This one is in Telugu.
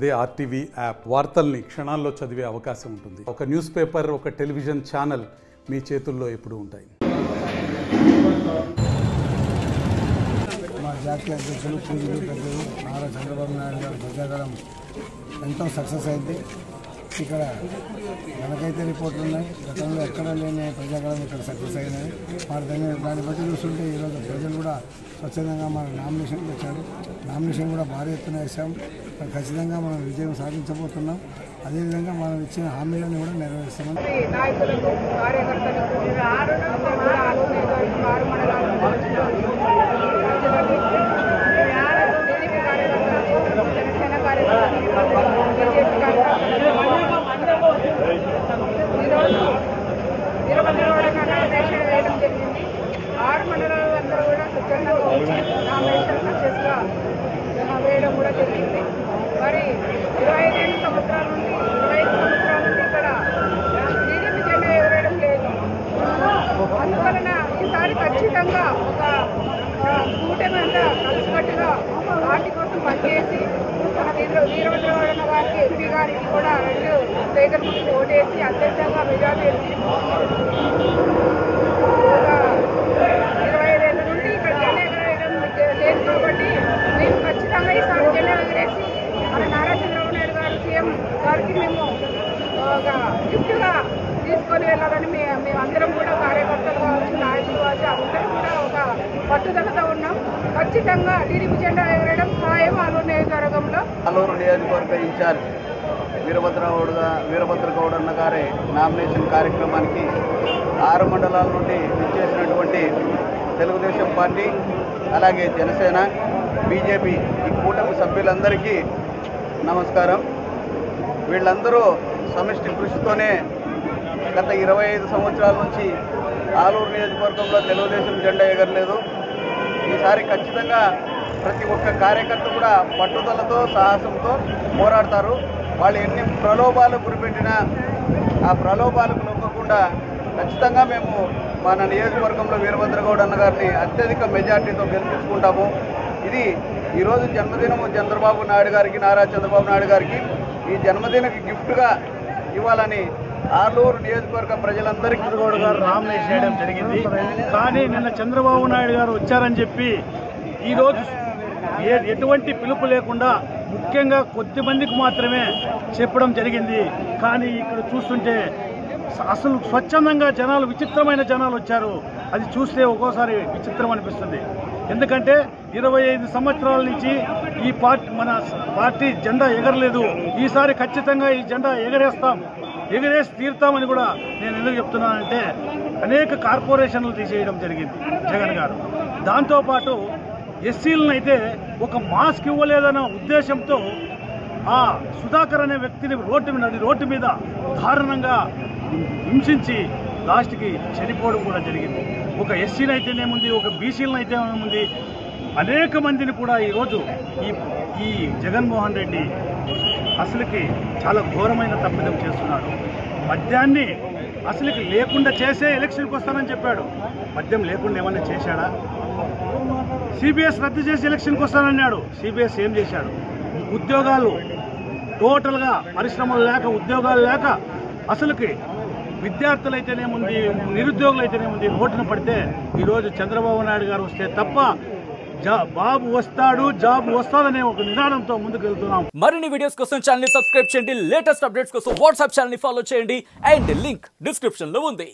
అదే ఆర్టీవీ యాప్ వార్తల్ని క్షణాల్లో చదివే అవకాశం ఉంటుంది. ఒక న్యూస్ పేపర్, ఒక టెలివిజన్ ఛానల్ మీ చేతుల్లో ఎప్పుడూ ఉంటాయి. మా జాతీయ అధ్యక్షులు పూజలు పెద్దలు నారా చంద్రబాబు నాయుడు గారు ప్రజాగలం ఎంతో సక్సెస్ అయింది. ఇక్కడ మనకైతే రిపోర్ట్లు ఉన్నాయి, గతంలో ఎక్కడ లేని ప్రజాగలం ఇక్కడ సక్సెస్ అయినాయి. మరి దాన్ని బట్టి చూస్తుంటే ఈరోజు ప్రజలు కూడా స్వచ్ఛందంగా మన నామినేషన్ తెచ్చారు. నామినేషన్ కూడా భారీ ఎత్తున వేసాం. ఖచ్చితంగా మనం విజయం సాధించబోతున్నాం. అదేవిధంగా మనం ఇచ్చిన హామీలను కూడా నెరవేరుస్తామని నాయకులకు, కార్యకర్తలకు జనసేన కార్యకర్తలు, బీజేపీ ఈరోజు 20 నామినేషన్ వేయడం జరిగింది. 6 మండలాలందరూ కూడా స్వచ్ఛందంగా వచ్చి నామినేషన్ సక్సెస్గా వేయడం కూడా జరిగింది. మరి 25 సంవత్సరాల నుండి ఇక్కడ టీడీపీ జెండా ఎగరేయడం లేదు. అందువలన ఈసారి ఖచ్చితంగా ఒక కూటమి అంతా కలిసికట్టుగా పార్టీ కోసం పనిచేసి మన వీరభద్రవాడన్న గారికి, ఎంపీ గారికి కూడా 2 సేకరణకు ఓటేసి అత్యంతంగా మెజార్టీ 25 ఏళ్ళ నుండి ఇక్కడ జెండా ఎగరేయడం లేదు కాబట్టి మేము ఖచ్చితంగా ఈసారి జెండా ఎగరేసి మన నారా చంద్రబాబు నాయుడు గారు సీఎం గారికి మేము ఒక గిఫ్ట్గా తీసుకొని వెళ్ళాలని మేమందరం కూడా కార్యకర్తలు కావచ్చు, నాయకులు కావచ్చు, అందరం కూడా ఒక పట్టుదలతో ఉన్నాం. ఖచ్చితంగా టీడీపీ జెండా ఎగరేయడం ఖాయం ఆలూరు నియోజకవర్గంలో. ఆలూరు నియోజకవర్గ ఇన్ఛార్జ్ వీరభద్ర గౌడ్ అన్న గారి నామినేషన్ కార్యక్రమానికి 6 మండలాల నుండి ఇచ్చేసినటువంటి తెలుగుదేశం పార్టీ, అలాగే జనసేన, బీజేపీ ఈ కూటమి సభ్యులందరికీ నమస్కారం. వీళ్ళందరూ సమిష్టి కృషితోనే గత 25 సంవత్సరాల నుంచి ఆలూరు నియోజకవర్గంలో తెలుగుదేశం జెండా ఎగరలేదు. ఈసారి ఖచ్చితంగా ప్రతి ఒక్క కార్యకర్త కూడా పట్టుదలతో, సాహసంతో పోరాడతారు. వాళ్ళు ఎన్ని ప్రలోభాలు గురిపెట్టినా ఆ ప్రలోభాలకు లొంగకుండా ఖచ్చితంగా మేము మన నియోజకవర్గంలో వీరభద్రగౌడ్ అన్న గారిని అత్యధిక మెజార్టీతో గెలిపించుకుంటాము. ఇది ఈరోజు జన్మదినము చంద్రబాబు నాయుడు గారికి, నారా చంద్రబాబు నాయుడు గారికి ఈ జన్మదినకి గిఫ్ట్గా ఇవ్వాలని ఆలూరు నియోజకవర్గ ప్రజలందరికీ గౌడ్ గారు నామినేషన్ చేయడం జరిగింది. కానీ నిన్న చంద్రబాబు నాయుడు గారు వచ్చారని చెప్పి ఈరోజు ఎటువంటి పిలుపు లేకుండా ముఖ్యంగా కొద్ది మందికి మాత్రమే చెప్పడం జరిగింది. కానీ ఇక్కడ చూస్తుంటే అసలు స్వచ్ఛందంగా జనాలు, విచిత్రమైన జనాలు వచ్చారు. అది చూస్తే ఒక్కోసారి విచిత్రం అనిపిస్తుంది. ఎందుకంటే 25 సంవత్సరాల నుంచి ఈ మన పార్టీ జెండా ఎగరలేదు. ఈసారి ఖచ్చితంగా ఈ జెండా ఎగరేసి తీరుతామని కూడా నేను ఎందుకు చెప్తున్నానంటే, అనేక కార్పొరేషన్లు తీసేయడం జరిగింది జగన్ గారు. దాంతోపాటు ఎస్సీలను అయితే ఒక మాస్క్ ఇవ్వలేదన్న ఉద్దేశంతో ఆ సుధాకర్ అనే వ్యక్తిని రోడ్డు మీద దారుణంగా హింసించి లాస్ట్కి చనిపోవడం కూడా జరిగింది. ఒక ఎస్సీని అయితేనేముంది, ఒక బీసీలను అయితే ఏముంది, అనేక మందిని కూడా ఈరోజు ఈ జగన్మోహన్ రెడ్డి అసలుకి చాలా ఘోరమైన తప్పిదం చేస్తున్నాడు. మద్యాన్ని అసలుకి లేకుండా చేసే ఎలక్షన్కి వస్తానని చెప్పాడు. మద్యం లేకుండా ఏమన్నా చేశాడా? సిబిఎస్ రద్దు చేసి ఎలక్షన్కి వస్తానన్నాడు. సిబిఎస్ ఏం చేశాడు? ఉద్యోగాలు టోటల్గా, పరిశ్రమలు లేక, ఉద్యోగాలు లేక అసలుకి విద్యార్థులైతేనేముంది, నిరుద్యోగులైతేనేముంది రోడ్డున పడితే ఈరోజు చంద్రబాబు నాయుడు గారు వస్తే తప్ప బాబు వస్తాడు, జాబ్ వస్తాదనే ఒక నినాదంతో ముందుకు వెళ్తున్నాం. మరిన్ని వీడియోస్ కోసం ఛానల్ ని సబ్స్క్రైబ్ చేయండి. లేటెస్ట్ అప్డేట్స్ కోసం వాట్సాప్ ఛానల్ ని ఫాలో చేయండి. అండ్ లింక్ డిస్క్రిప్షన్ లో ఉంది.